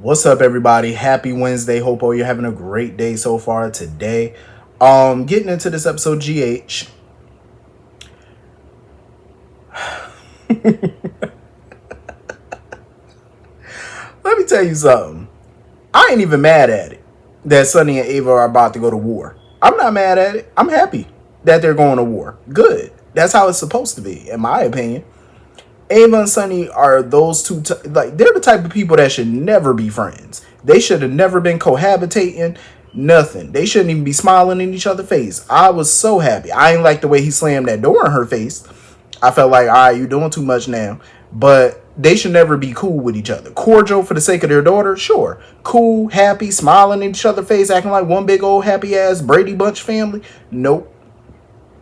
What's up, everybody? Happy Wednesday. Hope all you're having a great day so far today. Getting into this episode, GH. Let me tell you something. I ain't even mad at it that Sonny and Ava are about to go to war. I'm not mad at it. I'm happy that they're going to war. Good. That's how it's supposed to be, in my opinion. Ava and Sonny are those two, they're the type of people that should never be friends. They should have never been cohabitating, nothing. They shouldn't even be smiling in each other's face. I was so happy. I ain't like the way he slammed that door in her face. I felt like, all right, you're doing too much now. But they should never be cool with each other. Cordial for the sake of their daughter, sure. Cool, happy, smiling in each other's face, acting like one big old happy ass Brady Bunch family. Nope.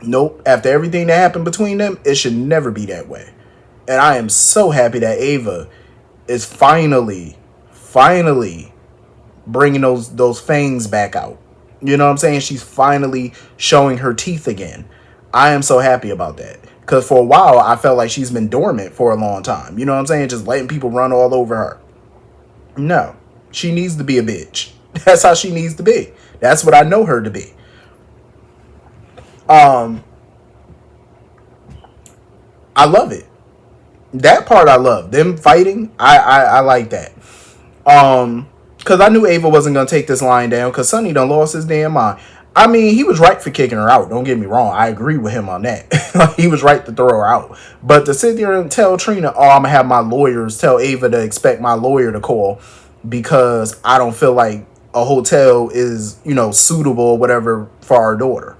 Nope. After everything that happened between them, it should never be that way. And I am so happy that Ava is finally bringing those fangs back out. You know what I'm saying? She's finally showing her teeth again. I am so happy about that. Because for a while, I felt like she's been dormant for a long time. You know what I'm saying? Just letting people run all over her. No. She needs to be a bitch. That's how she needs to be. That's what I know her to be. I love it. That part I love. Them fighting, I like that. Because I knew Ava wasn't going to take this line down because Sonny done lost his damn mind. I mean, he was right for kicking her out. Don't get me wrong. I agree with him on that. He was right to throw her out. But to sit there and tell Trina, oh, I'm going to have my lawyers tell Ava to expect my lawyer to call because I don't feel like a hotel is, suitable or whatever for our daughter.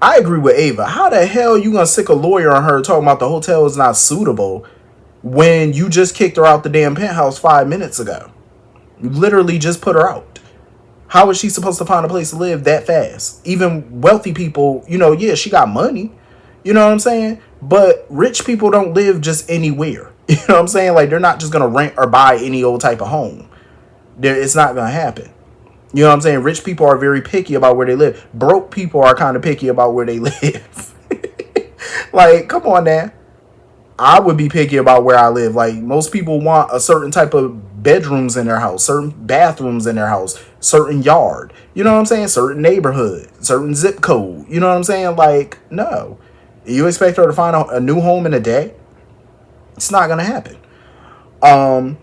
I agree with Ava. How the hell you gonna sick a lawyer on her talking about the hotel is not suitable when you just kicked her out the damn penthouse 5 minutes ago? You literally just put her out. How is she supposed to find a place to live that fast? Even wealthy people, yeah, she got money. You know what I'm saying? But rich people don't live just anywhere. You know what I'm saying? Like, they're not just gonna rent or buy any old type of home. It's not gonna happen. You know what I'm saying? Rich people are very picky about where they live. Broke people are kind of picky about where they live. Like, come on now. I would be picky about where I live. Like, most people want a certain type of bedrooms in their house, certain bathrooms in their house, certain yard. You know what I'm saying? Certain neighborhood, certain zip code. You know what I'm saying? Like, no. You expect her to find a new home in a day? It's not going to happen. I'm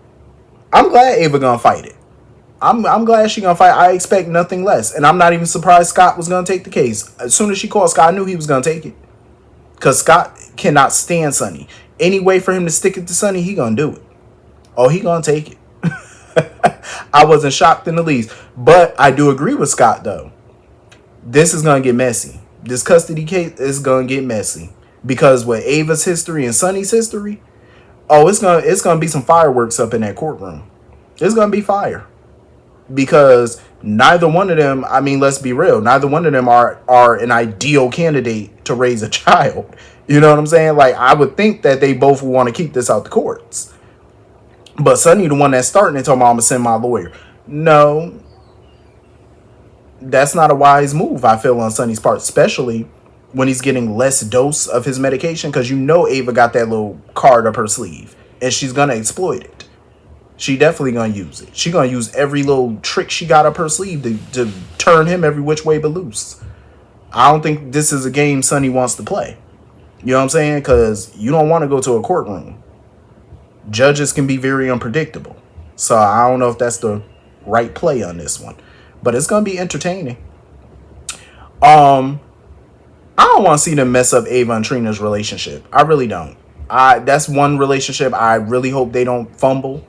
glad Ava gonna fight it. I'm glad she gonna fight. I expect nothing less. And I'm not even surprised Scott was gonna take the case. As soon as she called Scott, I knew he was gonna take it. Because Scott cannot stand Sonny. Any way for him to stick it to Sonny, he gonna do it. Oh, he gonna take it. I wasn't shocked in the least. But I do agree with Scott, though. This is gonna get messy. This custody case is gonna get messy. Because with Ava's history and Sonny's history, it's gonna be some fireworks up in that courtroom. It's gonna be fire. Because neither one of them, I mean, let's be real, neither one of them are an ideal candidate to raise a child. You know what I'm saying? Like, I would think that they both would want to keep this out the courts. But Sonny, the one that's starting it, told me, I'm going to send my lawyer. No, that's not a wise move, I feel, on Sonny's part, especially when he's getting less dose of his medication, because Ava got that little card up her sleeve, and she's going to exploit it. She definitely gonna use it. She gonna use every little trick she got up her sleeve to turn him every which way but loose. I don't think this is a game Sonny wants to play. You know what I'm saying? Because you don't want to go to a courtroom. Judges can be very unpredictable. So I don't know if that's the right play on this one. But it's gonna be entertaining. I don't want to see them mess up Ava and Trina's relationship. I really don't. That's one relationship I really hope they don't fumble.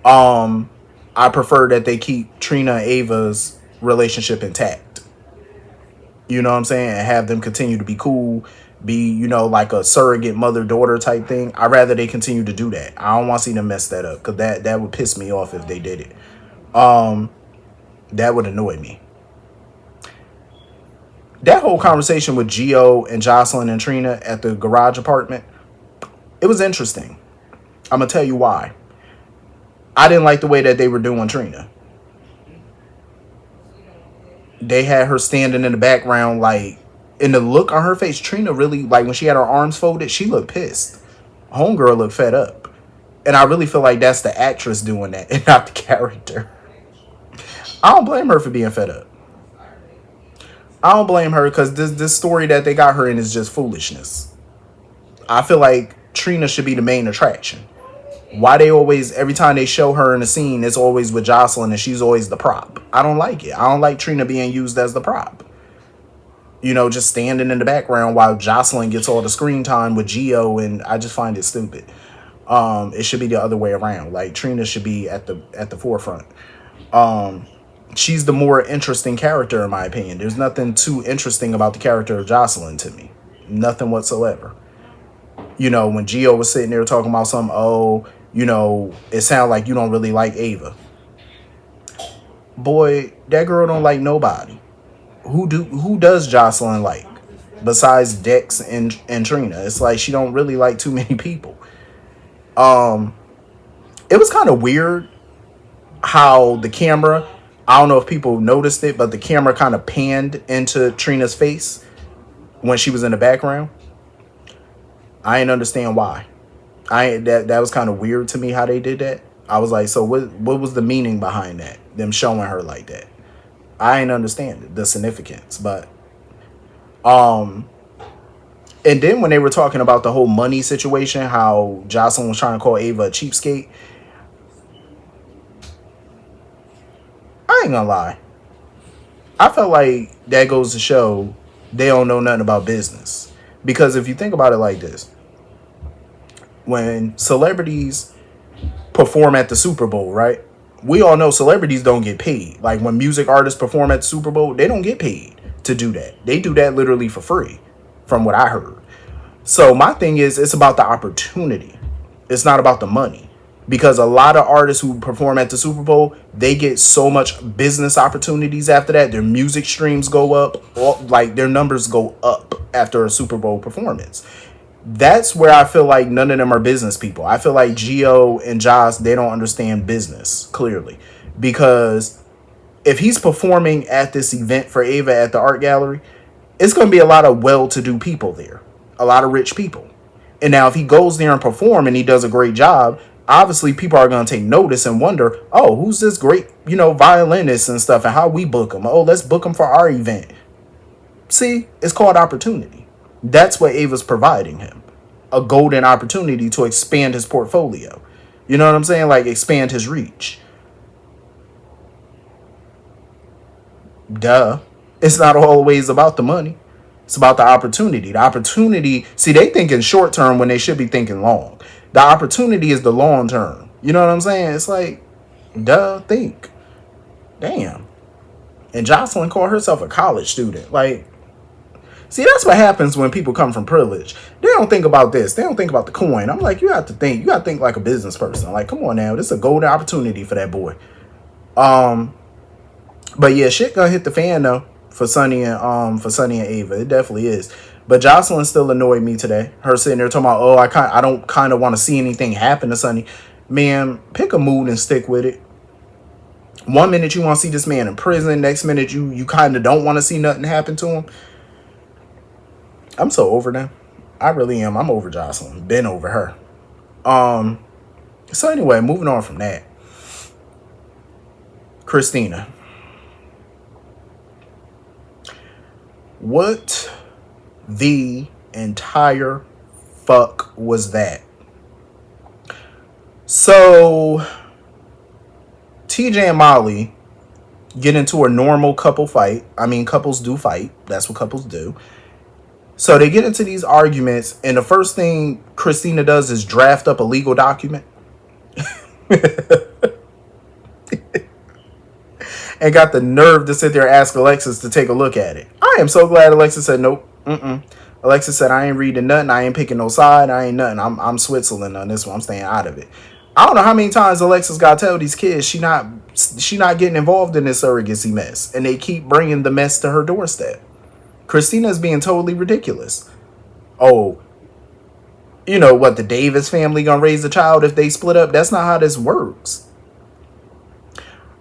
I prefer that they keep Trina and Ava's relationship intact. You know what I'm saying? And have them continue to be cool, be, like a surrogate mother-daughter type thing. I'd rather they continue to do that. I don't want to see them mess that up because that would piss me off if they did it. That would annoy me. That whole conversation with Gio and Jocelyn and Trina at the garage apartment, it was interesting. I'm going to tell you why. I didn't like the way that they were doing Trina. They had her standing in the background, like, in the look on her face, Trina really, like, when she had her arms folded, she looked pissed. Homegirl looked fed up. And I really feel like that's the actress doing that and not the character. I don't blame her for being fed up. I don't blame her because this story that they got her in is just foolishness. I feel like Trina should be the main attraction. Why they always, every time they show her in a scene, it's always with Jocelyn and she's always the prop. I don't like it. I don't like Trina being used as the prop. You know, just standing in the background while Jocelyn gets all the screen time with Geo, and I just find it stupid. It should be the other way around. Like Trina should be at the forefront. She's the more interesting character in my opinion. There's nothing too interesting about the character of Jocelyn to me. Nothing whatsoever. You know, when Geo was sitting there talking about something, oh, you know, it sounded like you don't really like Ava. Boy, that girl don't like nobody. Who does Jocelyn like? Besides Dex and Trina. It's like she don't really like too many people. It was kind of weird how the camera, I don't know if people noticed it, but the camera kind of panned into Trina's face when she was in the background. I didn't understand why. That was kind of weird to me how they did that. I was like, so what was the meaning behind that? Them showing her like that. I didn't understand the significance, but and then when they were talking about the whole money situation, how Jocelyn was trying to call Ava a cheapskate, I ain't gonna lie. I felt like that goes to show they don't know nothing about business. Because if you think about it like this, when celebrities perform at the Super Bowl, right? We all know celebrities don't get paid. Like when music artists perform at the Super Bowl, they don't get paid to do that. They do that literally for free, from what I heard. So my thing is, it's about the opportunity. It's not about the money. Because a lot of artists who perform at the Super Bowl, they get so much business opportunities after that. Their music streams go up, like their numbers go up after a Super Bowl performance. That's where I feel like none of them are business people. I feel like Geo and Joss, they don't understand business clearly. Because if he's performing at this event for Ava at the art gallery, it's going to be a lot of well-to-do people there. A lot of rich people. And now if he goes there and perform and he does a great job, obviously people are going to take notice and wonder, oh, who's this great, you know, violinist and stuff, and how we book him? Oh, let's book him for our event. See, it's called opportunity. That's what Ava's providing him. A golden opportunity to expand his portfolio. You know what I'm saying? Like expand his reach. Duh. It's not always about the money. It's about the opportunity. The opportunity, see, they thinking short term when they should be thinking long. The opportunity is the long term. You know what I'm saying? It's like, duh, think. Damn. And Jocelyn called herself a college student. Like, see, that's what happens when people come from privilege. They don't think about this. They don't think about the coin. I'm like, you have to think. You got to think like a business person. Like, come on now. This is a golden opportunity for that boy. But yeah, shit gonna hit the fan though for Sonny and Ava. It definitely is. But Jocelyn still annoyed me today. Her sitting there talking about, oh, I don't kind of want to see anything happen to Sonny. Man, pick a mood and stick with it. One minute you want to see this man in prison. Next minute you kind of don't want to see nothing happen to him. I'm so over them. I really am. I'm over Jocelyn. Been over her. So anyway, moving on from that. Christina. What the entire fuck was that? So TJ and Molly get into a normal couple fight. I mean, couples do fight. That's what couples do. So they get into these arguments, and the first thing Christina does is draft up a legal document. And got the nerve to sit there and ask Alexis to take a look at it. I am so glad Alexis said nope. Alexis said, I ain't reading nothing. I ain't picking no side. I ain't nothing. I'm Switzerland on this one. I'm staying out of it. I don't know how many times Alexis got to tell these kids she not getting involved in this surrogacy mess. And they keep bringing the mess to her doorstep. Christina's being totally ridiculous. Oh, you know what? The Davis family gonna raise the child if they split up? That's not how this works.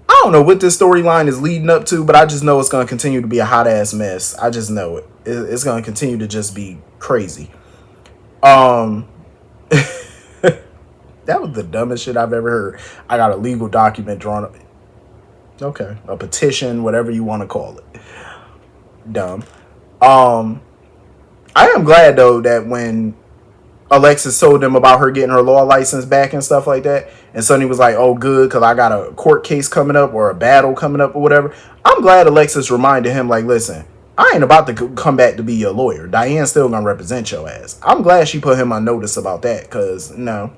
I don't know what this storyline is leading up to, but I just know it's going to continue to be a hot ass mess. I just know it. It's going to continue to just be crazy. That That was the dumbest shit I've ever heard. I got a legal document drawn up. Okay, a petition, whatever you want to call it. Dumb. I am glad though that when Alexis told them about her getting her law license back and stuff like that, and Sonny was like, "Oh, good, because I got a court case coming up or a battle coming up or whatever." I'm glad Alexis reminded him, like, "Listen, I ain't about to come back to be your lawyer. Diane's still gonna represent your ass." I'm glad she put him on notice about that, because no,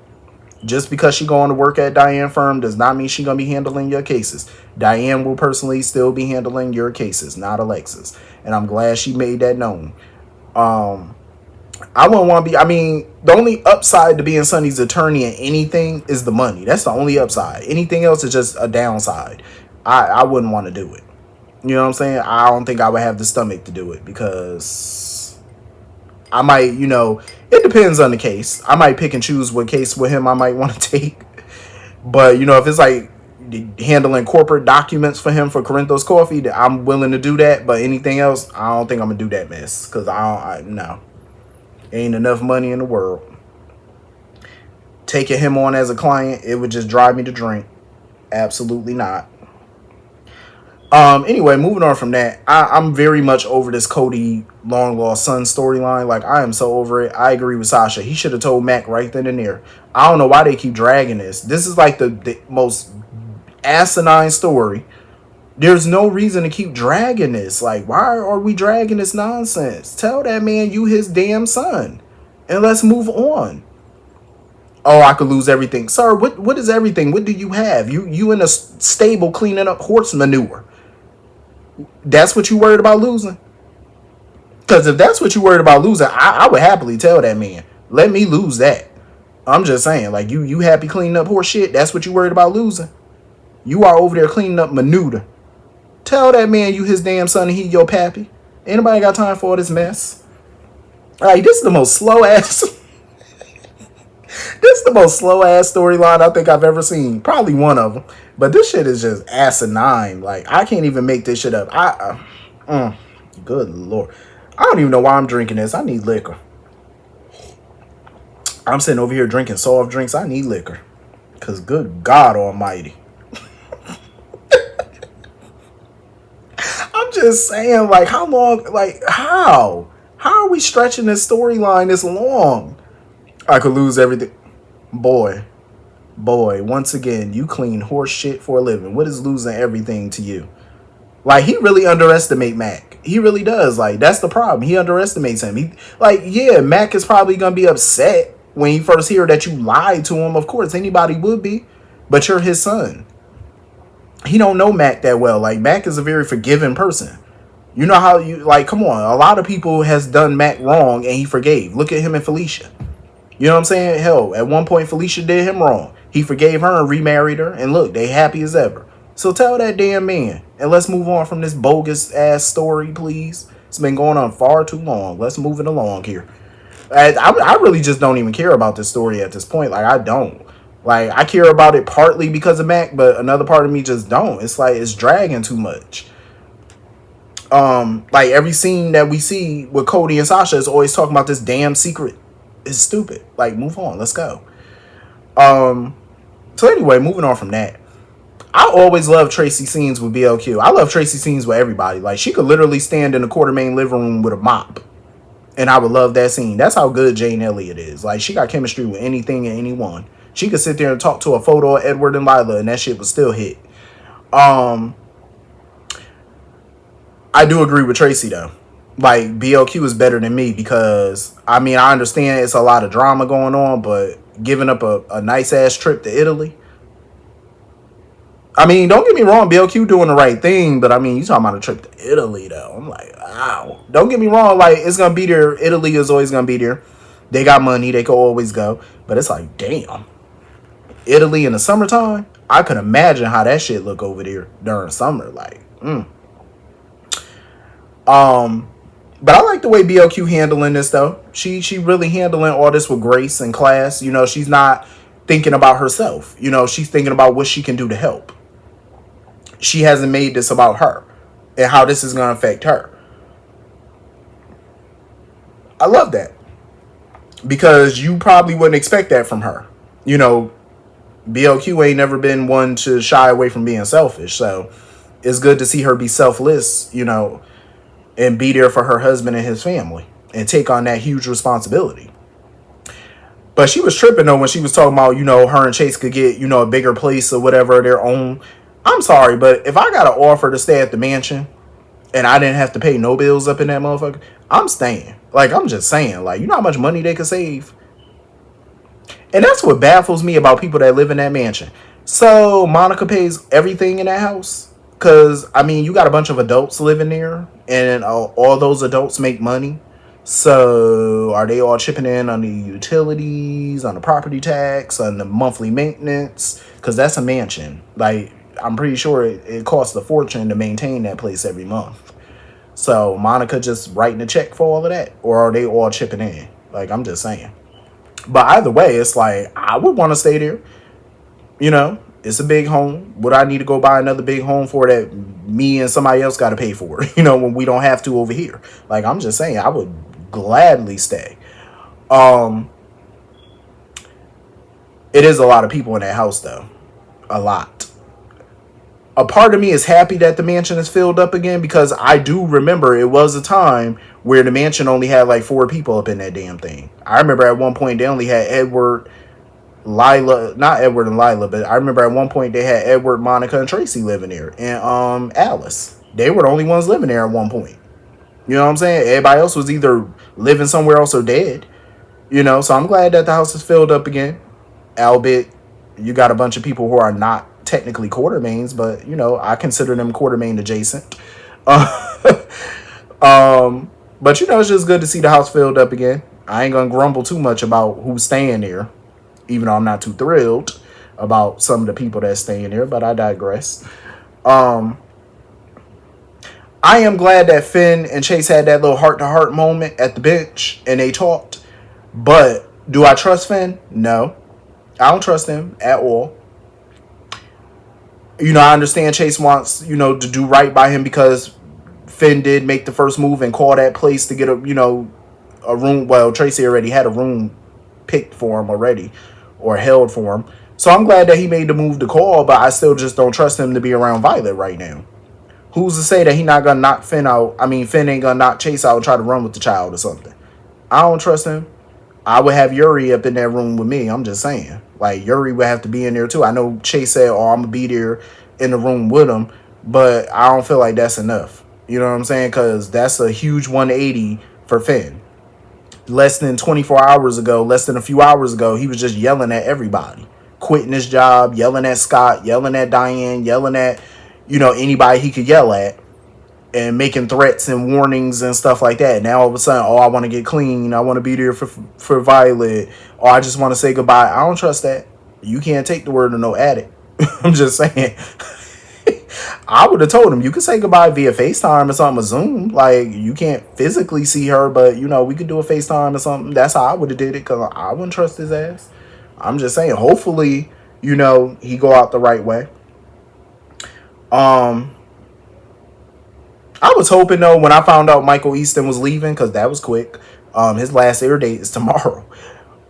just because she going to work at Diane firm does not mean she gonna be handling your cases. Diane will personally still be handling your cases, not Alexis, and I'm glad she made that known. I wouldn't want to be. I mean, the only upside to being Sonny's attorney in anything is the money. That's the only upside. Anything else is just a downside. I wouldn't want to do it. You know what I'm saying? I don't think I would have the stomach to do it, because I might, it depends on the case. I might pick and choose what case with him I might want to take. But, if it's like handling corporate documents for him for Corinthos Coffee, I'm willing to do that. But anything else, I don't think I'm going to do that mess, because no. Ain't enough money in the world. Taking him on as a client, it would just drive me to drink. Absolutely not. Anyway, moving on from that, I'm very much over this Cody long lost son storyline. Like, I am so over it. I agree with Sasha. He should have told Mac right then and there. I don't know why they keep dragging this. This is like the most asinine story. There's no reason to keep dragging this. Like, why are we dragging this nonsense? Tell that man you his damn son, and let's move on. Oh, I could lose everything. Sir, what is everything? What do you have? You in a stable cleaning up horse manure. That's what you worried about losing? Because if that's what you worried about losing, I would happily tell that man, let me lose that. I'm just saying, like, you happy cleaning up horse shit? That's what you worried about losing? You are over there cleaning up manure. Tell that man you his damn son and he your pappy. Anybody got time for all this mess? Alright, this is the most slow ass this is the most slow ass storyline I think I've ever seen. Probably one of them. But this shit is just asinine. Like, I can't even make this shit up. Good lord. I don't even know why I'm drinking this. I need liquor. I'm sitting over here drinking soft drinks. I need liquor. Because good God almighty. I'm just saying, like, how long, like, how? How are we stretching this storyline this long? I could lose everything. Boy, once again, you clean horse shit for a living. What is losing everything to you? Like, he really underestimates Mac. He really does. Like, that's the problem. He underestimates him. Yeah, Mac is probably going to be upset when he first hear that you lied to him. Of course, anybody would be. But you're his son. He don't know Mac that well. Like, Mac is a very forgiving person. You know how come on. A lot of people has done Mac wrong and he forgave. Look at him and Felicia. You know what I'm saying? Hell, at one point Felicia did him wrong. He forgave her and remarried her. And look, they happy as ever. So tell that damn man. And let's move on from this bogus ass story, please. It's been going on far too long. Let's move it along here. I really just don't even care about this story at this point. Like, I don't. Like, I care about it partly because of Mac, but another part of me just don't. It's like, it's dragging too much. Like, every scene that we see with Cody and Sasha is always talking about this damn secret. It's stupid. Like, move on. Let's go. So anyway, moving on from that. I always love Tracy scenes with BLQ. I love Tracy scenes with everybody. Like, she could literally stand in the Quartermain living room with a mop. And I would love that scene. That's how good Jane Elliott is. Like, she got chemistry with anything and anyone. She could sit there and talk to a photo of Edward and Lila, and that shit would still hit. I do agree with Tracy, though. Like, BLQ is better than me because, I mean, I understand it's a lot of drama going on, but giving up a nice-ass trip to Italy. I mean, don't get me wrong, BLQ doing the right thing, but I mean, you talking about a trip to Italy, though. I'm like, wow. Don't get me wrong, like, it's going to be there. Italy is always going to be there. They got money. They could always go. But it's like, damn. Italy in the summertime? I could imagine how that shit look over there during summer. Like, But I like the way BLQ handling this, though. She really handling all this with grace and class. You know, she's not thinking about herself. You know, she's thinking about what she can do to help. She hasn't made this about her and how this is going to affect her. I love that. Because you probably wouldn't expect that from her. You know, BLQ ain't never been one to shy away from being selfish. So it's good to see her be selfless, and be there for her husband and his family and take on that huge responsibility. But she was tripping though when she was talking about, her and Chase could get, a bigger place or whatever, their own. I'm sorry, but if I got an offer to stay at the mansion and I didn't have to pay no bills up in that motherfucker, I'm staying. Like, I'm just saying, like, you know how much money they could save? And that's what baffles me about people that live in that mansion. So Monica pays everything in that house? Because, I mean, you got a bunch of adults living there, and all those adults make money. So are they all chipping in on the utilities, on the property tax, on the monthly maintenance? Because that's a mansion. Like, I'm pretty sure it costs a fortune to maintain that place every month. So Monica just writing a check for all of that? Or are they all chipping in? Like, I'm just saying. But either way, it's like, I would want to stay there. It's a big home. Would I need to go buy another big home for that me and somebody else got to pay for? When we don't have to over here. Like, I'm just saying, I would gladly stay. It is a lot of people in that house, though. A lot. A part of me is happy that the mansion is filled up again, because I do remember it was a time where the mansion only had like 4 people up in that damn thing. I remember at one point they only had Edward, Lila, not Edward and Lila, but I remember at one point they had Edward, Monica, and Tracy living there, and Alice. They were the only ones living there at one point. You know what I'm saying? Everybody else was either living somewhere else or dead. So I'm glad that the house is filled up again. Albeit, you got a bunch of people who are not technically Quartermains, but I consider them Quartermain adjacent. But it's just good to see the house filled up again. I ain't gonna grumble too much about who's staying there, even though I'm not too thrilled about some of the people that's staying there, but I digress. I am glad that Finn and Chase had that little heart-to-heart moment at the bench and they talked. But do I trust Finn? No. I don't trust him at all. I understand Chase wants, to do right by him because Finn did make the first move and call that place to get a room. Well, Tracy already had a room picked for him already, or held for him. So I'm glad that he made the move to call, but I still just don't trust him to be around Violet right now. Who's to say that he not gonna knock Finn out? I mean, Finn ain't gonna knock Chase out and try to run with the child or something. I don't trust him. I would have Yuri up in that room with me. I'm just saying. Like, Yuri would have to be in there too. I know Chase said, I'm going to be there in the room with him, but I don't feel like that's enough. You know what I'm saying? Because that's a huge 180 for Finn. Less than 24 hours ago, less than a few hours ago, he was just yelling at everybody. Quitting his job, yelling at Scott, yelling at Diane, yelling at, anybody he could yell at. And making threats and warnings and stuff like that. Now all of a sudden, I want to get clean. I want to be there for Violet. Or I just want to say goodbye. I don't trust that. You can't take the word of no addict. I'm just saying. I would have told him, you could say goodbye via FaceTime or something, or Zoom. Like, you can't physically see her, but, we could do a FaceTime or something. That's how I would have did it, because I wouldn't trust his ass. I'm just saying, hopefully, he go out the right way. I was hoping, though, when I found out Michael Easton was leaving, because that was quick. His last air date is tomorrow.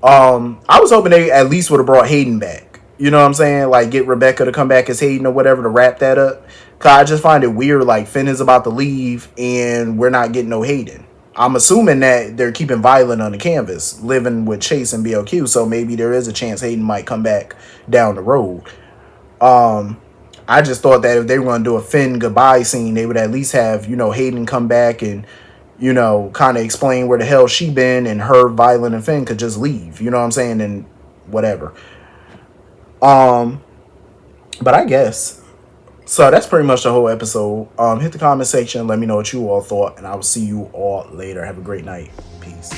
I was hoping they at least would have brought Hayden back. You know what I'm saying? Like, get Rebecca to come back as Hayden or whatever to wrap that up. Because I just find it weird, like, Finn is about to leave and we're not getting no Hayden. I'm assuming that they're keeping Violet on the canvas, living with Chase and BLQ, so maybe there is a chance Hayden might come back down the road. I just thought that if they were going to do a Finn goodbye scene, they would at least have, Hayden come back and, kind of explain where the hell she been, and her, Violet, and Finn could just leave. You know what I'm saying? And whatever. But I guess. So that's pretty much the whole episode. Hit the comment section. Let me know what you all thought, and I will see you all later. Have a great night. Peace.